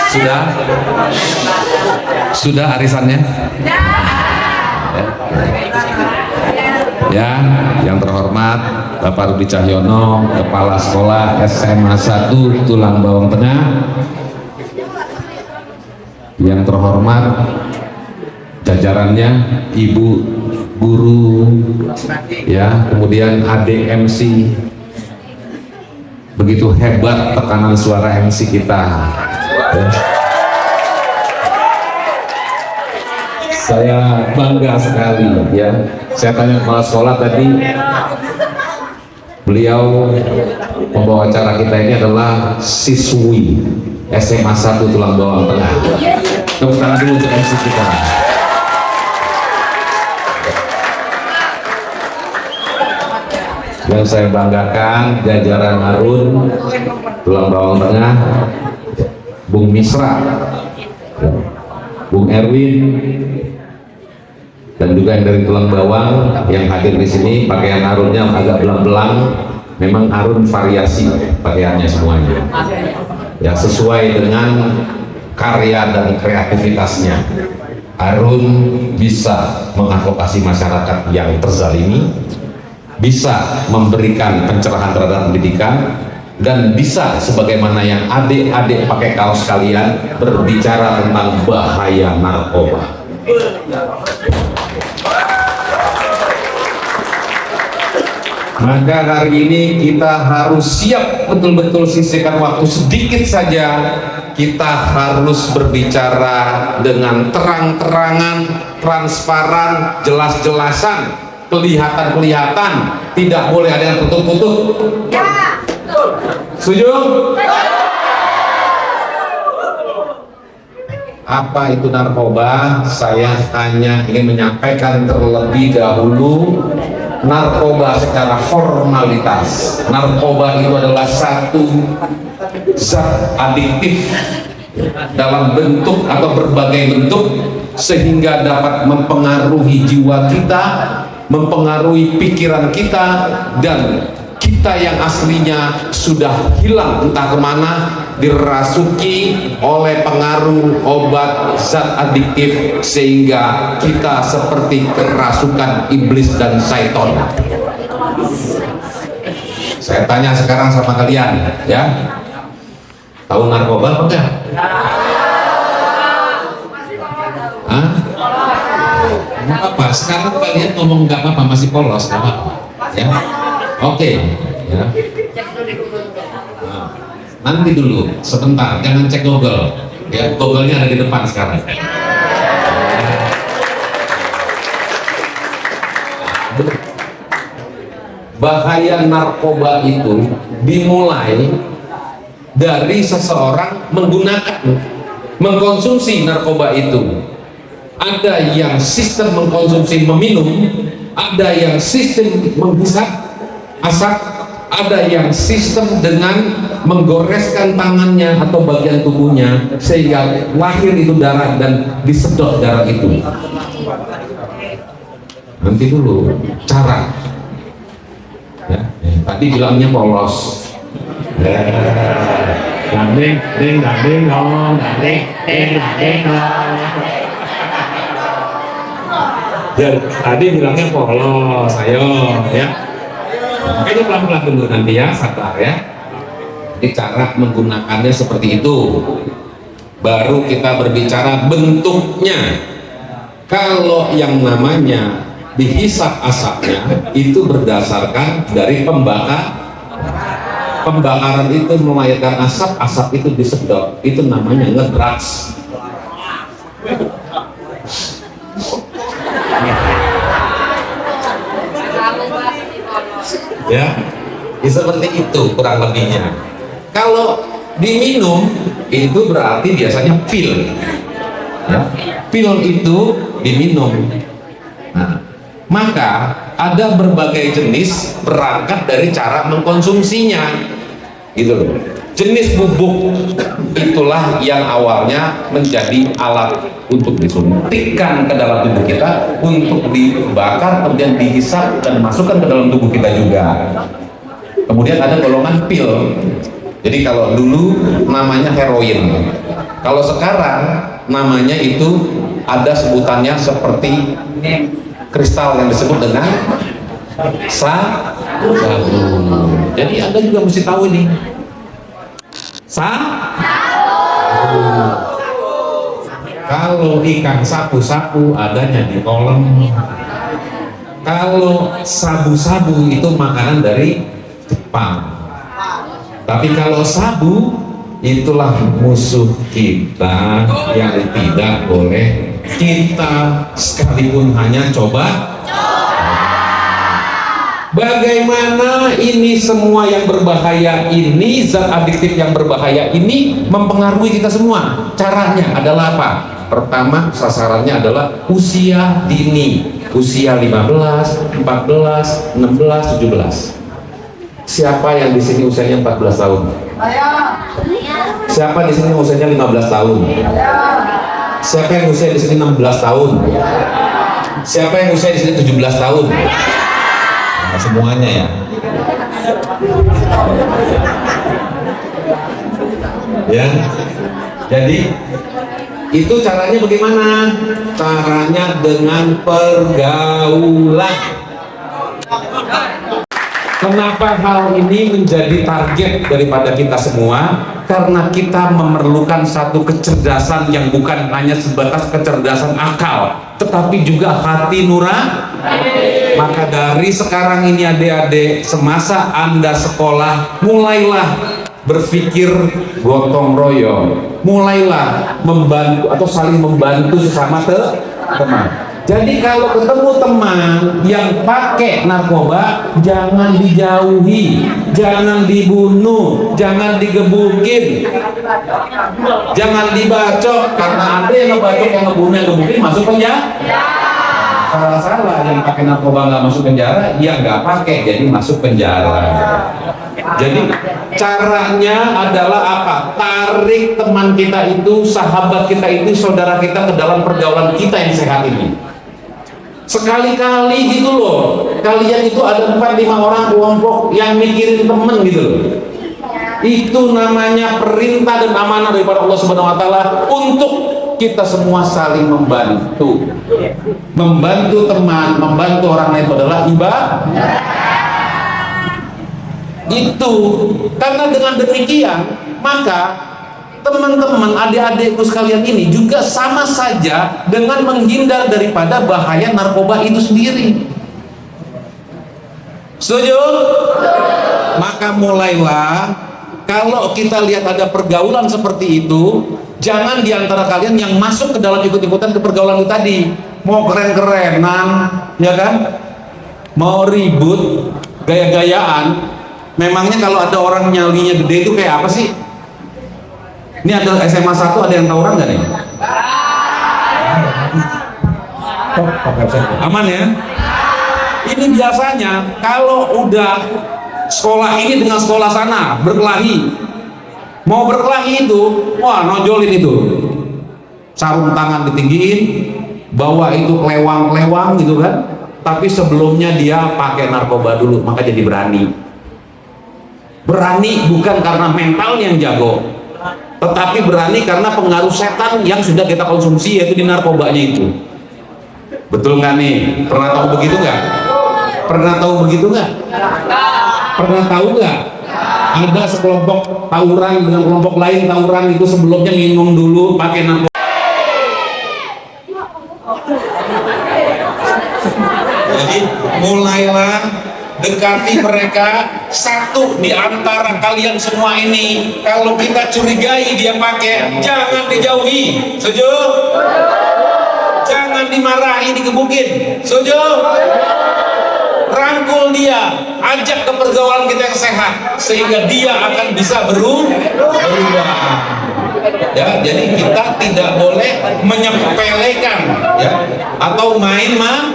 Sudah? Sudah arisannya? Ya, yang terhormat Bapak Rudi Cahyono, Kepala Sekolah SMA 1 Tulang Bawang Tengah. Yang terhormat jajarannya, Ibu Guru, ya, kemudian adik MC. Begitu hebat tekanan suara MC kita. Ya. Saya bangga sekali, ya. Saya tanya kepala sekolah tadi, beliau pembawa acara kita ini adalah siswi SMA 1 Tulang Bawang Tengah. Tepuk tangan dulu untuk MC kita. Yang saya banggakan jajaran Arun Tulang Bawang Tengah, Bung Misra, Bung Erwin, dan juga yang dari Tulang Bawang yang hadir di sini. Pakaian Arunnya agak belang-belang, memang Arun variasi pakaiannya semuanya, ya, sesuai dengan karya dan kreativitasnya. Arun bisa mengadvokasi masyarakat yang terzalimi, bisa memberikan pencerahan terhadap pendidikan, dan bisa sebagaimana yang adik-adik pakai kaos kalian berbicara tentang bahaya narkoba. Maka hari ini kita harus siap betul-betul sisihkan waktu sedikit saja. Kita harus berbicara dengan terang-terangan, transparan, jelas-jelasan, kelihatan-kelihatan, tidak boleh ada yang tutup-tutup. Ya. Setuju? Apa itu narkoba? Saya hanya ingin menyampaikan terlebih dahulu, narkoba secara formalitas, narkoba itu adalah satu zat adiktif dalam bentuk atau berbagai bentuk, sehingga dapat mempengaruhi jiwa kita, mempengaruhi pikiran kita, dan kita yang aslinya sudah hilang entah kemana, dirasuki oleh pengaruh obat zat adiktif, sehingga kita seperti kerasukan iblis dan syaitan. Saya tanya sekarang sama kalian, ya, tahu narkoba apa enggak? Hah? Nggak apa-apa, sekarang kalian ngomong nggak apa-apa, masih polos, nggak apa-apa, ya. Oke, ya. Nah, nanti dulu, sebentar, jangan cek Google, ya. Google-nya ada di depan sekarang. Bahaya narkoba itu dimulai dari seseorang mengkonsumsi narkoba itu. Ada yang sistem mengkonsumsi meminum, ada yang sistem menghisap asap, ada yang sistem dengan menggoreskan tangannya atau bagian tubuhnya sehingga lahir itu darah dan disedot darah itu. Nanti dulu cara, ya, tadi bilangnya polos. Danding, ding, danding, dong, danding, ding, danding, dong. Ya, tadi bilangnya polos, ayo, ya. Makanya pelan-pelan dulu nanti, ya, sabar, ya. Jadi cara menggunakannya seperti itu. Baru kita berbicara bentuknya. Kalau yang namanya dihisap asapnya itu berdasarkan dari pembakaran itu melahirkan asap, asap itu disedot, itu namanya ngedrugs. Ya, seperti itu kurang lebihnya. Kalau diminum itu berarti biasanya pil, ya. Pil itu diminum. Nah, maka ada berbagai jenis berangkat dari cara mengkonsumsinya, gitu loh. Jenis bubuk itulah yang awalnya menjadi alat untuk disuntikkan ke dalam tubuh kita, untuk dibakar, kemudian dihisap dan masukkan ke dalam tubuh kita juga. Kemudian ada golongan pil. Jadi kalau dulu namanya heroin, kalau sekarang namanya itu ada sebutannya seperti kristal yang disebut dengan sabu. Jadi Anda juga mesti tahu ini. Kalau ikan sapu-sapu adanya di kolam. Kalau sabu-sabu itu makanan dari Jepang. Tapi kalau sabu itulah musuh kita yang tidak boleh kita sekalipun hanya coba. Bagaimana ini semua yang berbahaya ini, zat adiktif yang berbahaya ini mempengaruhi kita semua? Caranya adalah apa? Pertama, sasarannya adalah usia dini, usia 15, 14, 16, 17. Siapa yang di sini usianya 14 tahun? Siapa di sini usianya 15 tahun? Siapa yang usia di sini 16 tahun? Siapa yang usia di sini 17 tahun? Nah, semuanya ya. Ya. Jadi itu caranya bagaimana? Caranya dengan pergaulan. Kenapa hal ini menjadi target daripada kita semua? Karena kita memerlukan satu kecerdasan yang bukan hanya sebatas kecerdasan akal, tetapi juga hati nurani. Maka dari sekarang ini adik-adik, semasa Anda sekolah, mulailah berpikir gotong royong, mulailah membantu atau saling membantu sesama teman. Jadi kalau ketemu teman yang pakai narkoba, jangan dijauhi, jangan dibunuh, jangan digebukin, jangan dibacok, karena ada yang ngebacok, yang ngebunuh, yang gebukin masuk penjara. Salah-salah, yang pakai narkoba nggak masuk penjara, yang nggak pakai jadi masuk penjara. Jadi caranya adalah apa? Tarik teman kita itu, sahabat kita itu, saudara kita ke dalam pergaulan kita yang sehat ini. Sekali-kali gitu loh, kalian itu ada 4-5 orang kelompok yang mikirin temen gitu loh. Itu namanya perintah dan amanah daripada Allah Subhanahu wa Ta'ala untuk kita semua saling membantu. Membantu teman, membantu orang lain adalah ibadah. Itu karena dengan demikian maka teman-teman, adik-adikku sekalian ini juga sama saja dengan menghindar daripada bahaya narkoba itu sendiri. Setuju? Maka mulailah, kalau kita lihat ada pergaulan seperti itu, jangan diantara kalian yang masuk ke dalam ikut-ikutan ke pergaulan itu tadi, mau keren-kerenan, ya kan? Mau ribut, gaya-gayaan. Memangnya kalau ada orang nyalinya gede itu kayak apa sih? Ini ada SMA 1, ada yang tawuran nggak nih? Aman ya? Ini biasanya kalau udah sekolah ini dengan sekolah sana berkelahi, mau berkelahi itu, wah nonjolin itu, sarung tangan ditinggiin, bawa itu kelewang-kelewang gitu kan. Tapi sebelumnya dia pakai narkoba dulu, maka jadi berani. Berani bukan karena mentalnya yang jago, tetapi berani karena pengaruh setan yang sudah kita konsumsi, yaitu di narkobanya itu. Betul nggak nih? Pernah tahu begitu nggak? Pernah tahu begitu nggak? Pernah tahu nggak? Ada sekelompok tawuran dengan kelompok lain tawuran itu sebelumnya minum dulu pakai narkoba. Jadi mulailah dekati mereka. Satu di antara kalian semua ini, kalau kita curigai dia pakai, jangan dijauhi. Setuju? Jangan dimarahi, digebukin. Setuju? Rangkul dia, ajak ke pergaulan kita yang sehat, sehingga dia akan bisa berubah. Ya, jadi kita tidak boleh menyepelekan, ya, atau main-main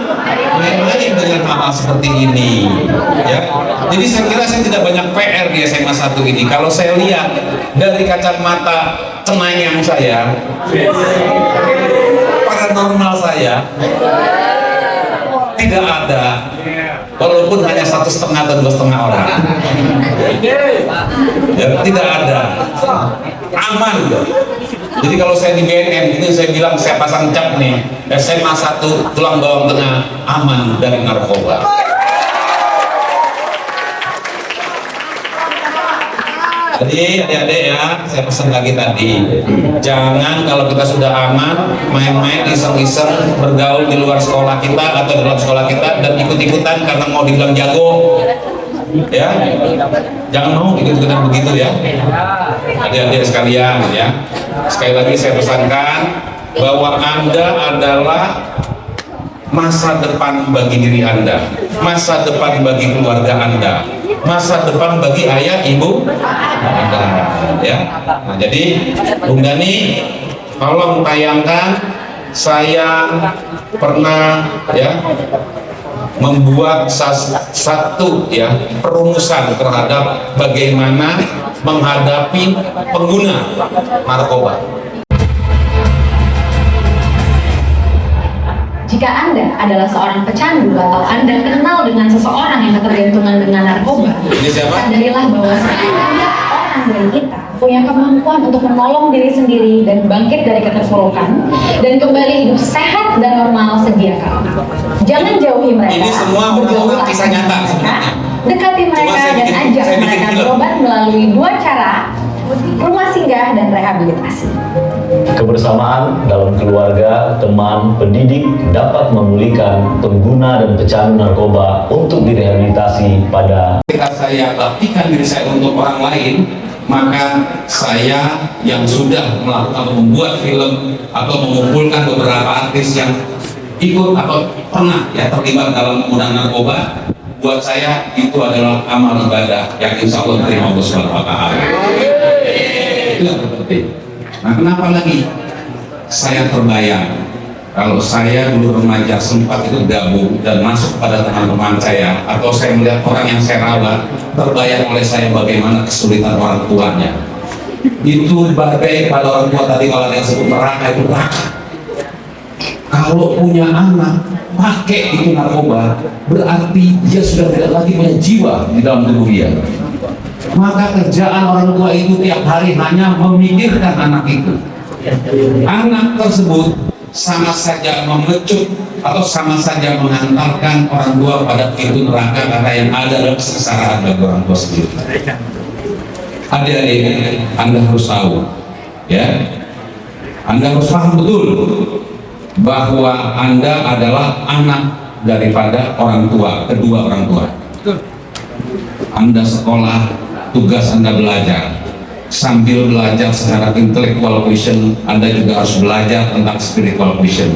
dengan hal seperti ini, ya. Jadi saya kira saya tidak banyak PR di SMA 1 ini. Kalau saya lihat dari kacamata cenayang saya, paranormal saya, tidak ada, walaupun hanya 1,5 dan 2,5 orang. Ya, tidak ada, aman. Jadi kalau saya di BNN itu saya bilang saya pasang cap nih, SMA 1 Tulang Bawang Tengah aman dari narkoba. Jadi adik-adik ya, saya pesan lagi tadi, jangan kalau kita sudah aman, main-main iseng-iseng bergaul di luar sekolah kita atau dalam sekolah kita dan ikut-ikutan karena mau dibilang jago, ya, jangan mau ikut-ikutan begitu ya, adik-adik sekalian ya. Sekali lagi saya pesankan bahwa Anda adalah masa depan bagi diri Anda, masa depan bagi keluarga Anda, masa depan bagi ayah ibu Anda, ya. Nah, jadi Bung Dani, tolong tayangkan, saya pernah ya membuat satu ya perumusan terhadap bagaimana menghadapi pengguna narkoba. Jika Anda adalah seorang pecandu atau Anda kenal dengan seseorang yang ketergantungan dengan narkoba, sadarilah bahwa setiap orang dari kita punya kemampuan untuk menolong diri sendiri dan bangkit dari keterpurukan dan kembali hidup sehat dan normal sedia kala. Jangan jauhi mereka. Ini semua orang kisah nyata sebenarnya. Dekati mereka dan ajak mereka berobat melalui 2 cara: rumah singgah dan rehabilitasi. Kebersamaan dalam keluarga, teman, pendidik dapat memulihkan pengguna dan pecandu narkoba untuk direhabilitasi pada. Ketika saya baktikan diri saya untuk orang lain, maka saya yang sudah melakukan membuat film atau mengumpulkan beberapa artis yang ikut atau pernah ya terlibat dalam penggunaan narkoba, buat saya itu adalah amal ibadah yang insya Allah terima Allah Subhanahu wa Ta'ala. Itu yang terpenting. Nah, kenapa lagi saya terbayang kalau saya dulu remaja sempat itu gabung dan masuk pada teman-teman saya, atau saya melihat orang yang saya rawat, terbayang oleh saya bagaimana kesulitan orang tuanya. Itu bagai pada orang tua tadi kalau yang sebut neraka itu neraka. Kalau punya anak pakai itu narkoba, berarti dia sudah tidak lagi punya jiwa di dalam tubuh dia. Maka kerjaan orang tua itu tiap hari hanya memikirkan anak itu. Anak tersebut sama saja memecut atau sama saja mengantarkan orang tua pada pintu neraka, karena yang ada adalah kesengsaraan bagi orang tua sendiri. Adik-adik, Anda harus tahu, ya, Anda harus paham betul bahwa Anda adalah anak daripada orang tua, kedua orang tua. Anda sekolah, tugas Anda belajar. Sambil belajar secara intellectual quotient, Anda juga harus belajar tentang spiritual quotient.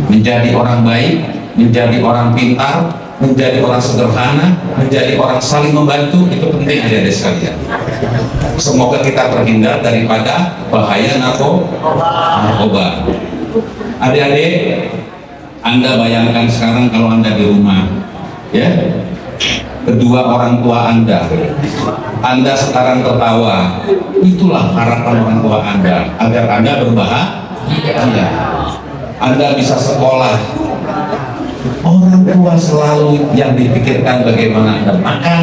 Menjadi orang baik, menjadi orang pintar, menjadi orang sederhana, menjadi orang saling membantu, itu penting adik-adik sekalian. Semoga kita terhindar daripada bahaya narkoba. Adik-adik, Anda bayangkan sekarang kalau Anda di rumah, ya, kedua orang tua Anda sekarang tertawa, itulah harapan orang tua Anda, agar Anda berbahagia. Anda bisa sekolah, orang tua selalu yang dipikirkan bagaimana Anda makan.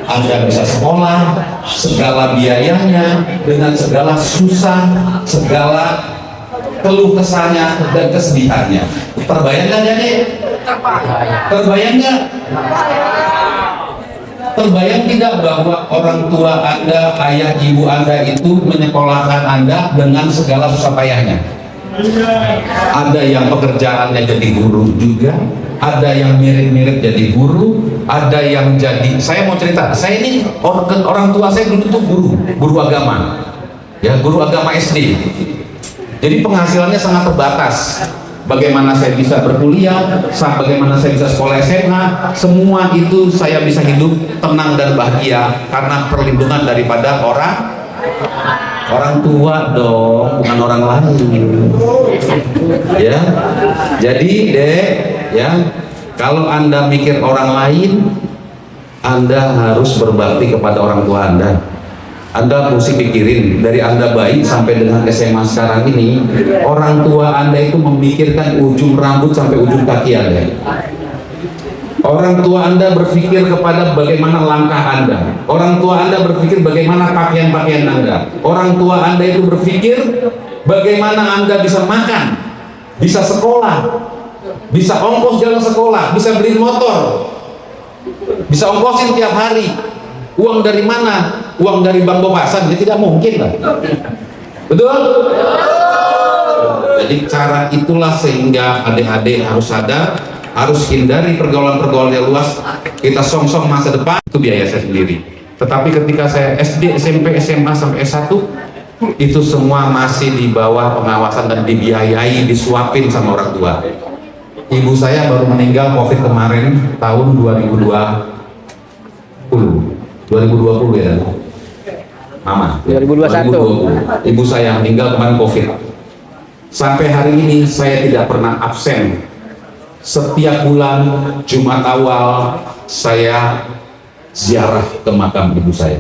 Anda bisa sekolah, segala biayanya, dengan segala susah, segala keluh kesahnya dan kesedihannya. Terbayang nggak jadi? Terbayang nggak? Terbayang tidak bahwa orang tua Anda, ayah ibu Anda itu menyekolahkan Anda dengan segala susah payahnya? Ada yang pekerjaannya jadi guru juga, ada yang mirip-mirip jadi guru, ada yang jadi, saya mau cerita, saya ini orang tua saya dulu tuh guru agama, ya, guru agama SD. Jadi penghasilannya sangat terbatas. Bagaimana saya bisa berkuliah, bagaimana saya bisa sekolah SMA, semua itu saya bisa hidup tenang dan bahagia karena perlindungan daripada orang tua dong, bukan orang lain. Ya, jadi dek, ya, kalau Anda mikir orang lain, Anda harus berbakti kepada orang tua Anda. Anda mesti pikirin dari Anda bayi sampai dengan SMA sekarang ini, orang tua Anda itu memikirkan ujung rambut sampai ujung kaki Anda. Orang tua Anda berpikir kepada bagaimana langkah Anda. Orang tua Anda berpikir bagaimana pakaian-pakaian Anda. Orang tua Anda itu berpikir bagaimana Anda bisa makan, bisa sekolah, bisa ongkos jalan sekolah, bisa beli motor, bisa ongkosin tiap hari. Uang dari mana? Uang dari Bank Bopasan? Ya tidak mungkin lah. Betul? Jadi cara itulah sehingga adik-adik harus sadar, harus hindari pergaulan-pergaulan yang luas. Kita song-song masa depan, itu biaya saya sendiri. Tetapi ketika saya SD, SMP, SMA sampai S1, itu semua masih di bawah pengawasan dan dibiayai, disuapin sama orang tua. Ibu saya baru meninggal COVID kemarin tahun 2020 ya, Mama. 2021. Ibu saya meninggal kemarin COVID. Sampai hari ini saya tidak pernah absen. Setiap bulan Jumat awal saya ziarah ke makam ibu saya.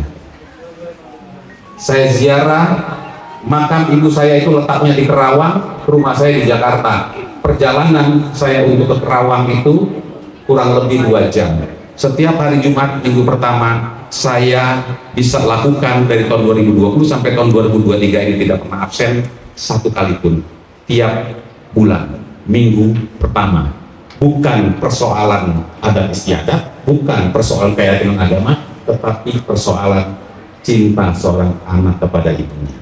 Saya ziarah makam ibu saya, itu letaknya di Kerawang, rumah saya di Jakarta. Perjalanan saya untuk ke Kerawang itu kurang lebih 2 jam. Setiap hari Jumat minggu pertama saya bisa lakukan dari tahun 2020 sampai tahun 2023 ini tidak pernah absen satu kali pun. Tiap bulan minggu pertama. Bukan persoalan adat istiadat, bukan persoalan keyakinan agama, tetapi persoalan cinta seorang anak kepada ibunya.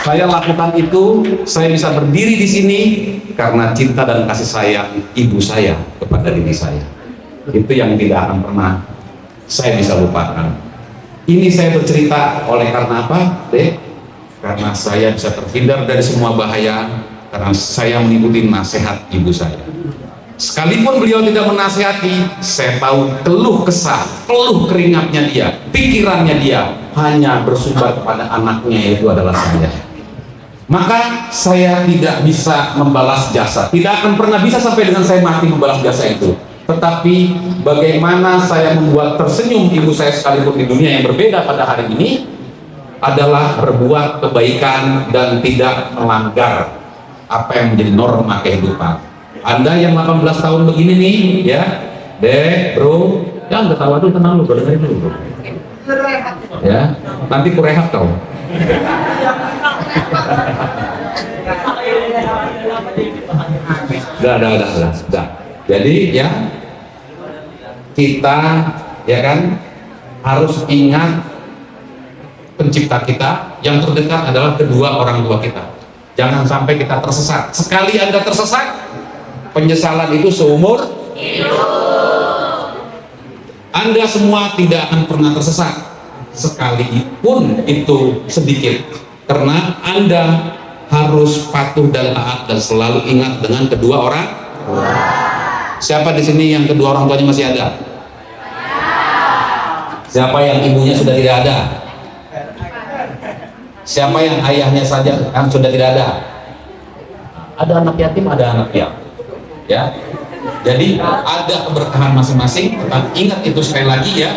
Saya lakukan itu, saya bisa berdiri di sini karena cinta dan kasih sayang ibu saya kepada diri saya. Itu yang tidak akan pernah saya bisa lupakan. Ini saya bercerita oleh karena apa, Dek? Karena saya bisa terhindar dari semua bahaya karena saya mengikuti nasihat ibu saya. Sekalipun beliau tidak menasihati, saya tahu keluh kesah, keluh keringatnya dia, pikirannya dia hanya bersumber kepada anaknya, yaitu adalah saya. Maka saya tidak bisa membalas jasa, tidak akan pernah bisa sampai dengan saya mati membalas jasa itu. Tetapi bagaimana saya membuat tersenyum ibu saya sekalipun di dunia yang berbeda pada hari ini adalah berbuat kebaikan dan tidak melanggar apa yang menjadi norma kehidupan. Anda yang 18 tahun begini nih, ya, Dek, Bro, jangan ketawa dulu, tenang lu, dengerin dulu, bro. Ya, nanti kurehat kau. Dah. Jadi ya, kita ya kan harus ingat pencipta kita, yang terdekat adalah kedua orang tua kita. Jangan sampai kita tersesat. Sekali Anda tersesat, penyesalan itu seumur hidup. Anda semua tidak akan pernah tersesat, sekalipun itu sedikit, karena Anda harus patuh dan taat dan selalu ingat dengan kedua orang. Siapa di sini yang kedua orang tuanya masih ada? Siapa yang ibunya sudah tidak ada? Siapa yang ayahnya saja yang sudah tidak ada? Ada anak yatim, ada anak piatu. Ya, jadi ada keberkahan masing-masing. Tetap ingat itu sekali lagi ya.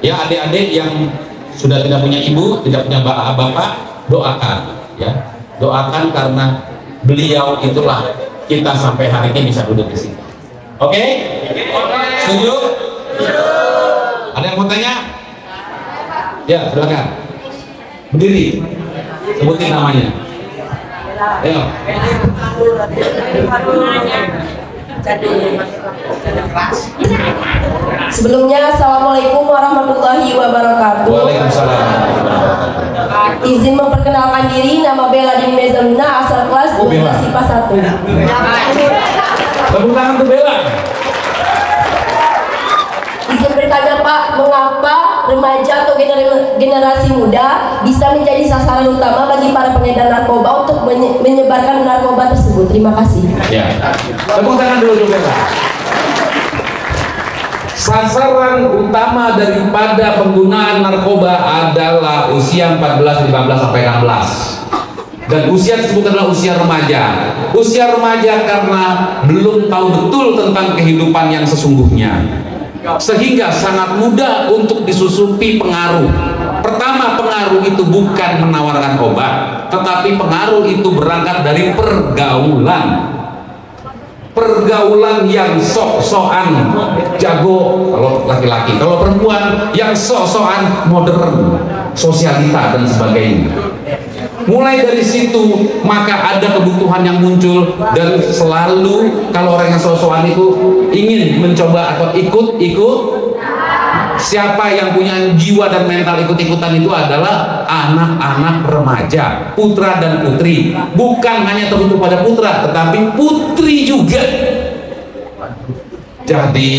Ya, adik-adik yang sudah tidak punya ibu, tidak punya bapak, doakan. Ya, doakan karena beliau itulah kita sampai hari ini bisa duduk di sini. Oke? Setuju? Ada yang mau tanya? Ya, silakan. Berdiri. Sebutin namanya. Ayo. Sebelumnya, Assalamualaikum warahmatullahi wabarakatuh. Waalaikumsalam. Izin memperkenalkan diri, nama Bella Dini Mezaluna, asal kelas 12 IPA 1. Tepuk tangan untuk Bella. Izin bertanya Pak, mengapa remaja atau generasi muda bisa menjadi sasaran utama bagi para pengedar narkoba untuk menyebarkan narkoba tersebut? Terima kasih. Ya. Tepuk tangan dulu untuk Bella. Sasaran utama daripada penggunaan narkoba adalah usia 14, 15 sampai 16. Dan usia tersebut adalah usia remaja. Usia remaja karena belum tahu betul tentang kehidupan yang sesungguhnya, sehingga sangat mudah untuk disusupi pengaruh. Pertama, pengaruh itu bukan menawarkan obat, tetapi pengaruh itu berangkat dari pergaulan. pergaulan yang sok-sokan jago kalau laki-laki, kalau perempuan yang sok-sokan modern, sosialita dan sebagainya. Mulai dari situ maka ada kebutuhan yang muncul, dan selalu kalau orang yang sok-sokan itu ingin mencoba atau ikut-ikut. Siapa yang punya jiwa dan mental ikut-ikutan itu adalah anak-anak remaja, putra dan putri. Bukan hanya tertutup pada putra, tetapi putri juga. Jadi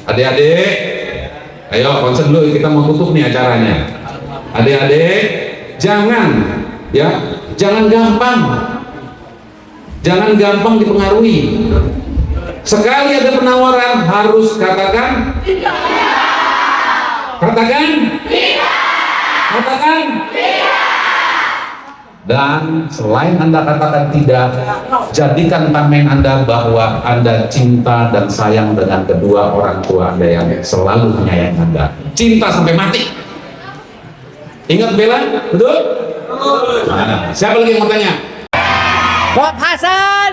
adik-adik, ayo konsen dulu, kita mau tutup nih acaranya. Adik-adik, jangan gampang dipengaruhi. Sekali ada penawaran harus katakan tidak. Dan selain Anda katakan tidak, jadikan tameng Anda bahwa Anda cinta dan sayang dengan kedua orang tua Anda yang selalu menyayangi Anda. Cinta sampai mati. Ingat Bella? Betul? Nah, siapa lagi yang mau tanya? Bob Hasan.